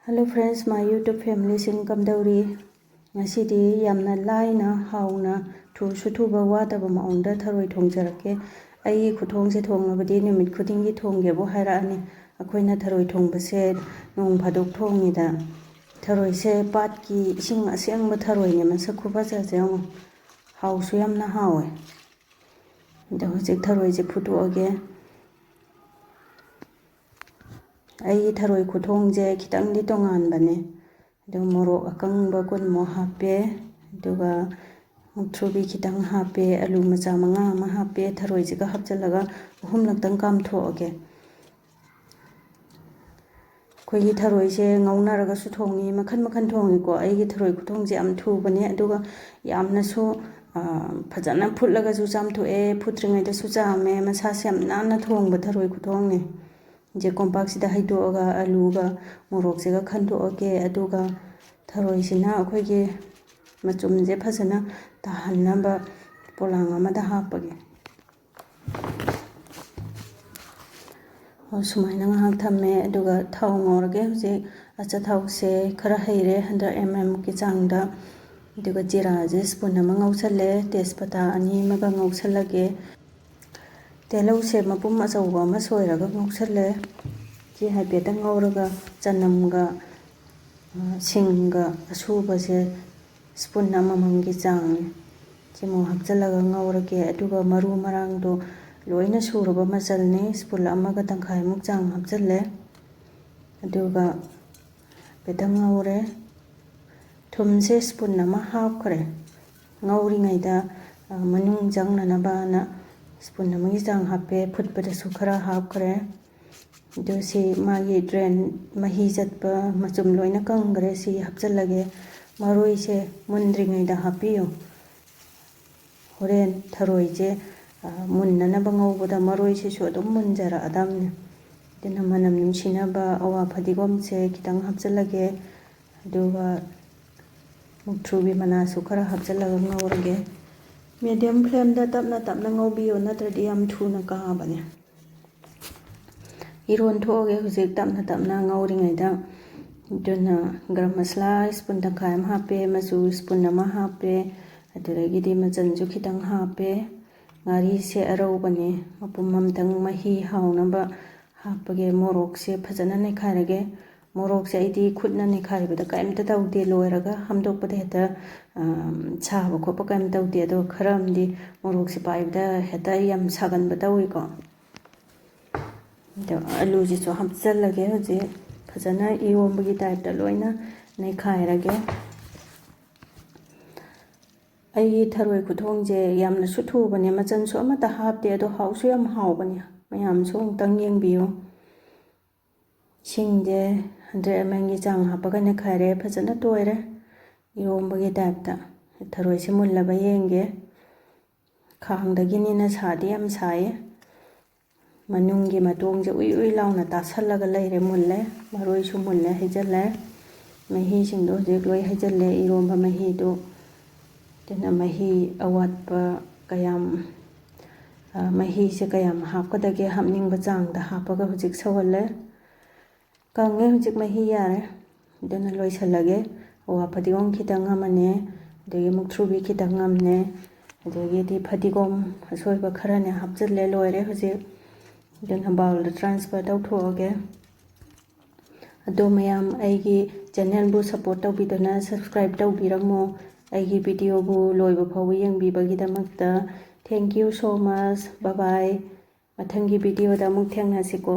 Hello friends, my YouTube family sing kamdauri. Ngasidi yamna laina hauna thusu thuba wadaba maungda tharoi thongjarake. Ai khuthong se thongnabadi numit khudingi thongge bo hairani. Akhoina tharoi thongbase nong phadok thongida. Tharoi se patki ising asyangba tharoi ne masakhu bajajeong. Hausu yamna hawe. Da hojik tharoi je phutuage. Ai tharoi khuthong je khitang di tongan bane do morok akang ba kun mo hape duga muthrubi khitang hape alu macha manga ma hape tharoi je ga hapjalaga hum laktang kam thoage khoi gi tharoi je ngauna raga su thongi makhan makhan thongi ko ai gi tharoi khuthong je am thu bane duga yamna su phajana phutlaga ju jam thu e phutringai da su jame masa sem na thong ba tharoi khuthong ne je kompak sida haidoga aluga morok se ga khandoage aduga tharoi sina akhoi ge machum je phasana tahanna polang amada hapage sumaina ngahak thamme aduga thau ngorge je acha thau se khara heire 100 mm ki changda aduga jira je spoon ama ngausalle tejpata ani maga ngausalage Telau se mapum achauba ma soiraga ngausalle ji haibeta ngauraga chanamga singga asuba se spoon amamanggi chang chimo hapjalaga ngaurage aduga maru marang do loina suraba machalne spoon amaga tangkhai muk chang hapjalle aduga beta ngaure thumse spoon ama hapkhare ngauri ngaida manung jangnana bana spoon amagi jang hape phutpada su khara hapkhare dosi magi drain mahi jatpa machum loina kangre si hapjalage maroi se mundringai da hapiyo horen tharoi je munnana bangauboda maroi se su adum munjara adamne dena manam nimsina ba awa phadigom se kitang hapjalage aduga muthrubi mana su khara hapjalaga ngaurage medium flame da tapna ngaubiyo natradi yam thuna ka bane iron thoge hujik tapna ngauringai da duna garam masala spoon tangkhai am hape machu spoon ama hape aduragi di machan ju khitang hape ngari se arau bane mapum mamtang mahi hauna ba hapage morok se phajana ne kharage morok se idi khutna ne khaibada kaimta tawde loiraga hamdokpada heta chaba khopa kaim tawde do kharamdi morok se paibda heta yam sagan batawi ko do alu ji so hapjalage hoje phajana iwombagi type da loina nei khairage ai tharoi khuthong je yamna su thu bane machan so amata hapte do hausu yam hau bane mayam so tang yengbiyo singje 100 ml gi chang hapaga ne khaire phajana toire iwombagi type da tharoi se mullaba yenge khangdagi ni na sadi yam sai manunggi matong je ui launa ta sallaga leire mulle maroi su mulle hejale mahi singdo je loi hejale iromba mahi do tena mahi awatpa kayam mahi se kayam hapkadage hamning ba chang da hapaga hujik sawalle kange hujik mahi yare dena loi salage awa phadigom khitang amane dege muktrubi khitang amne dege di phadigom asoiba khara ne hapjalle loire hujik dena bowl da transfer tawthoage ado mayam aigi channel bu support tawbidana subscribe tawbiramo aigi video bu loiba phaw yengbibagi damakta thank you so much bye bye mathangi video da muk thengnasiko